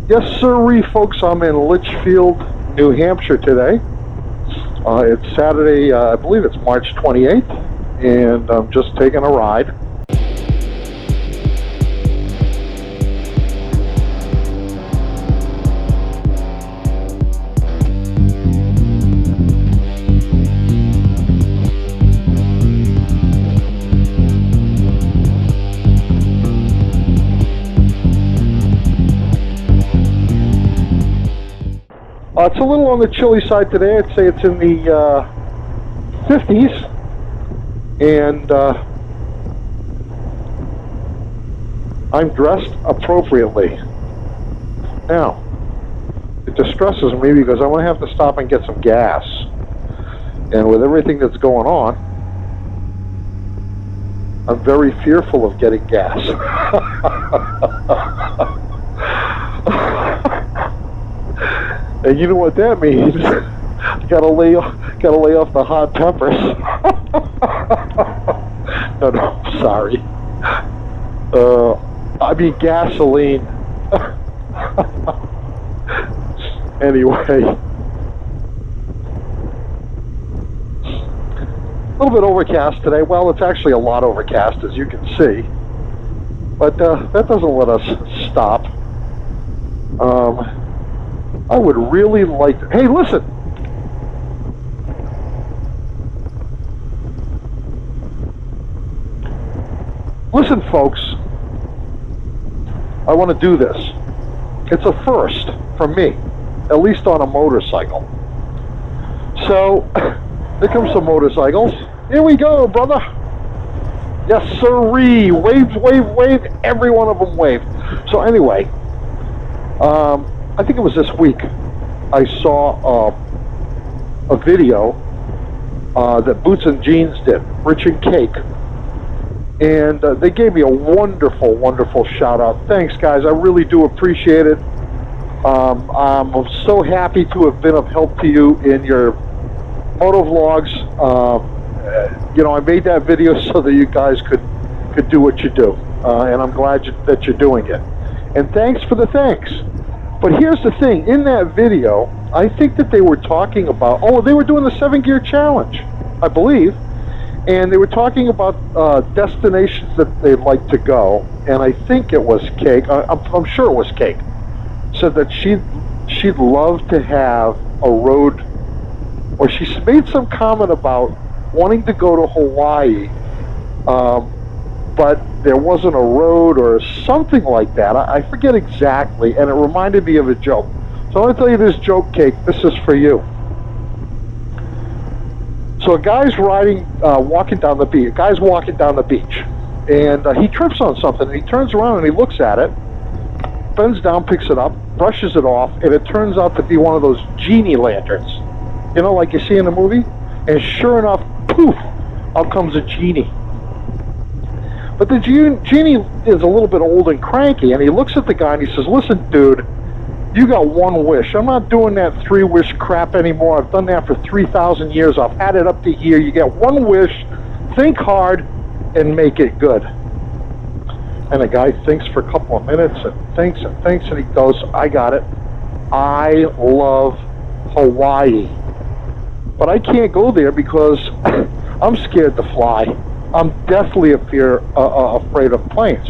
Yes, sirree, folks. I'm in Litchfield, New Hampshire today. It's Saturday, I believe it's March 28th, and I'm just taking a ride. It's a little on the chilly side today. I'd say it's in the 50s, and I'm dressed appropriately. Now, it distresses me because I'm going to have to stop and get some gas, and with everything that's going on, I'm very fearful of getting gas. And you know what that means? Gotta lay off the hot peppers. No, sorry. I mean gasoline. Anyway, a little bit overcast today. Well, it's actually a lot overcast, as you can see, but that doesn't let us stop. I would really like to... Hey, listen! Listen, folks. I want to do this. It's a first for me, at least on a motorcycle. So, here comes some motorcycles. Here we go, brother! Yes, sirree! Waves, wave, wave. Every one of them waved. So anyway, I think it was this week, I saw a video that Boots and Jeans did, Rich and Kake, and they gave me a wonderful, wonderful shout out. Thanks, guys. I really do appreciate it. I'm so happy to have been of help to you in your moto vlogs. You know, I made that video so that you guys could do what you do, and I'm glad that you're doing it. And thanks for the thanks. But here's the thing, in that video, I think that they were talking about, they were doing the 7-gear challenge, I believe, and they were talking about destinations that they'd like to go, and I think it was Kake, I'm sure it was Kake, said that she'd love to have a road, or she made some comment about wanting to go to Hawaii, but there wasn't a road or something like that. I forget exactly, and it reminded me of a joke. So I'm going to tell you this joke, Kake. This is for you. So a guy's walking down the beach. A guy's walking down the beach, and he trips on something, and he turns around and he looks at it, bends down, picks it up, brushes it off, and it turns out to be one of those genie lanterns. You know, like you see in the movie? And sure enough, poof, out comes a genie. But the genie is a little bit old and cranky, and he looks at the guy and he says, listen, dude, you got one wish. I'm not doing that 3-wish crap anymore. I've done that for 3,000 years. I've had it up to here. You get one wish, think hard, and make it good. And the guy thinks for a couple of minutes and thinks, and he goes, I got it. I love Hawaii. But I can't go there because I'm scared to fly. I'm deathly afraid of planes.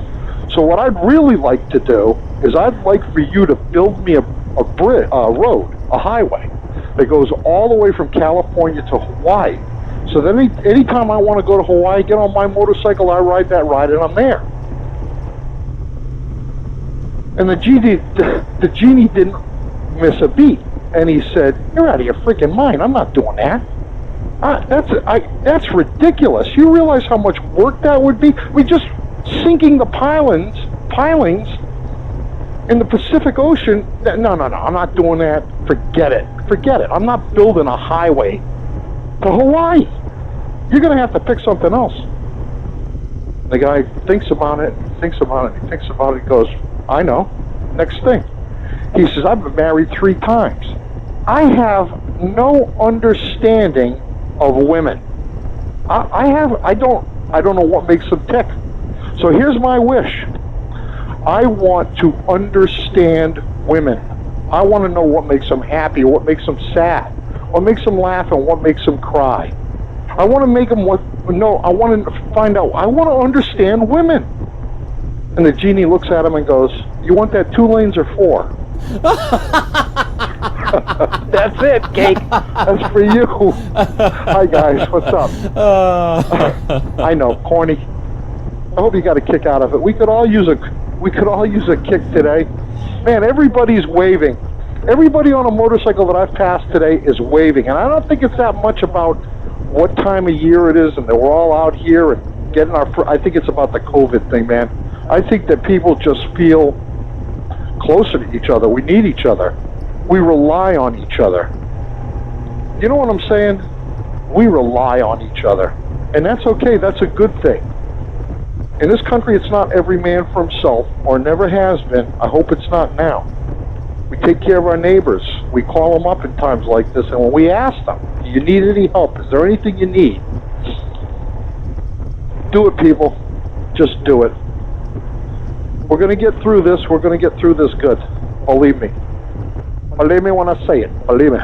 So what I'd really like to do is I'd like for you to build me a road, a highway, that goes all the way from California to Hawaii. So then anytime I want to go to Hawaii, get on my motorcycle, I ride that ride, and I'm there. And the genie didn't miss a beat. And he said, you're out of your freaking mind. I'm not doing that. That's ridiculous. You realize how much work that would be? I mean, just sinking the pilings in the Pacific Ocean. No, I'm not doing that. Forget it. I'm not building a highway to Hawaii. You're going to have to pick something else. The guy thinks about it, he goes, I know. Next thing. He says, I've been married 3 times. I have no understanding of women. I don't know what makes them tick. So here's my wish. I want to understand women. I want to know what makes them happy, what makes them sad, what makes them laugh, and what makes them cry. I want to make them I want to find out. I want to understand women. And the genie looks at him and goes, "You want that 2 lanes or 4?" That's it, Kake. That's for you. Hi guys, what's up? I know, corny. I hope you got a kick out of it. We could all use a kick today. Man, everybody's waving. Everybody on a motorcycle that I've passed today is waving, and I don't think it's that much about what time of year it is and that we're all out here and getting I think it's about the COVID thing, man. I think that people just feel closer to each other. We need each other. We rely on each other. You know what I'm saying? We rely on each other. And that's okay. That's a good thing. In this country, it's not every man for himself, or never has been. I hope it's not now. We take care of our neighbors. We call them up in times like this, and when we ask them, do you need any help? Is there anything you need? Do it, people. Just do it. We're going to get through this. We're going to get through this good. Believe me. Believe me when I say it. Believe me.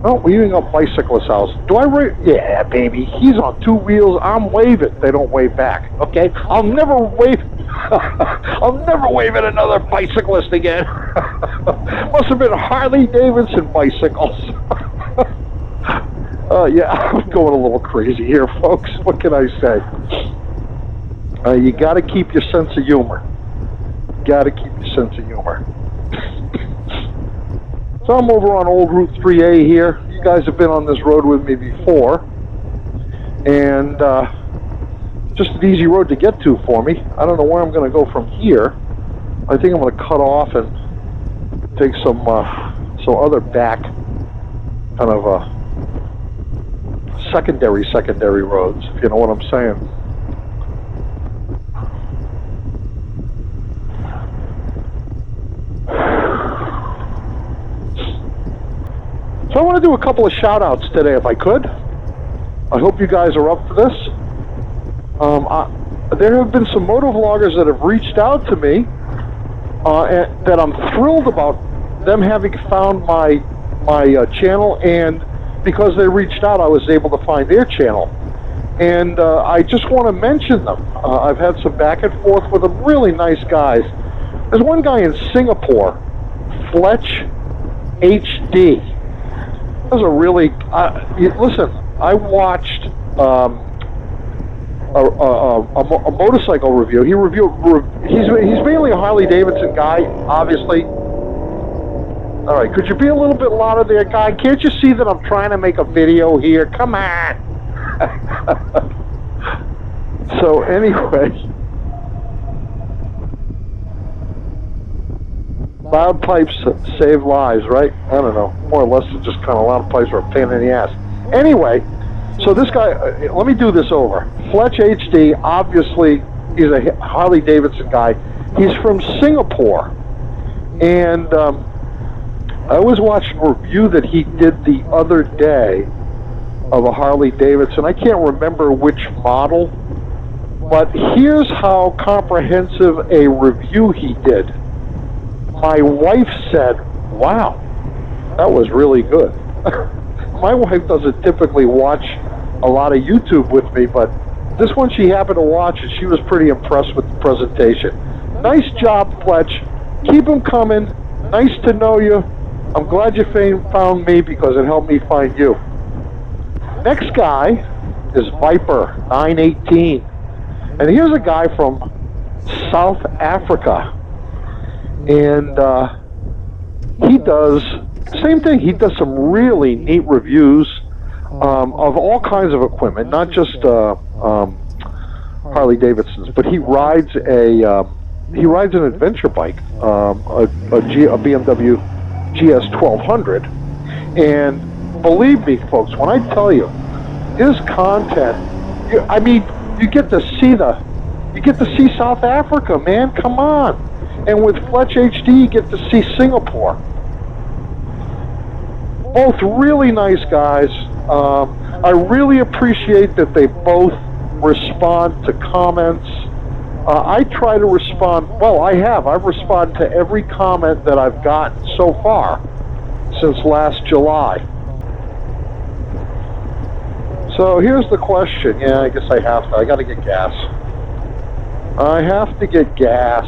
Oh, we're using a bicyclist house. Do I yeah, baby. He's on 2 wheels. I'm waving. They don't wave back. Okay? I'll never wave. I'll never wave at another bicyclist again. Must have been Harley Davidson bicycles. Yeah, I'm going a little crazy here, folks. What can I say? You got to keep your sense of humor. Got to keep your sense of humor. So I'm over on Old Route 3A here. You guys have been on this road with me before. And just an easy road to get to for me. I don't know where I'm going to go from here. I think I'm going to cut off and take some other back kind of secondary roads, if you know what I'm saying. So I want to do a couple of shout-outs today, if I could. I hope you guys are up for this. There have been some motovloggers that have reached out to me, and that I'm thrilled about them having found my channel, and because they reached out, I was able to find their channel. And I just want to mention them. I've had some back and forth with them. Really nice guys. There's one guy in Singapore, Fletch HD. That was a really listen. I watched a motorcycle review. He's mainly a Harley Davidson guy, obviously. All right, could you be a little bit louder there, guy? Can't you see that I'm trying to make a video here? Come on. So anyway, loud pipes save lives, right? I don't know. More or less, it's just kind of loud pipes are a pain in the ass. Anyway, so this guy, let me do this over. Fletch HD, obviously, he's a Harley Davidson guy. He's from Singapore. And I was watching a review that he did the other day of a Harley Davidson. I can't remember which model, but here's how comprehensive a review he did. My wife said, wow, that was really good. My wife doesn't typically watch a lot of YouTube with me, but this one she happened to watch, and she was pretty impressed with the presentation. Nice job, Fletch. Keep them coming. Nice to know you. I'm glad you found me because it helped me find you. Next guy is Viper 918. And here's a guy from South Africa. And he does same thing. He does some really neat reviews of all kinds of equipment, not just Harley Davidsons, but he rides an adventure bike, a BMW GS 1200. And believe me, folks, when I tell you his content, you get to see South Africa, man. Come on. And with Fletch HD, you get to see Singapore. Both really nice guys. I really appreciate that they both respond to comments. I try to respond, well, I've responded to every comment that I've gotten so far since last July. So here's the question. Yeah, I guess I gotta get gas. I have to get gas.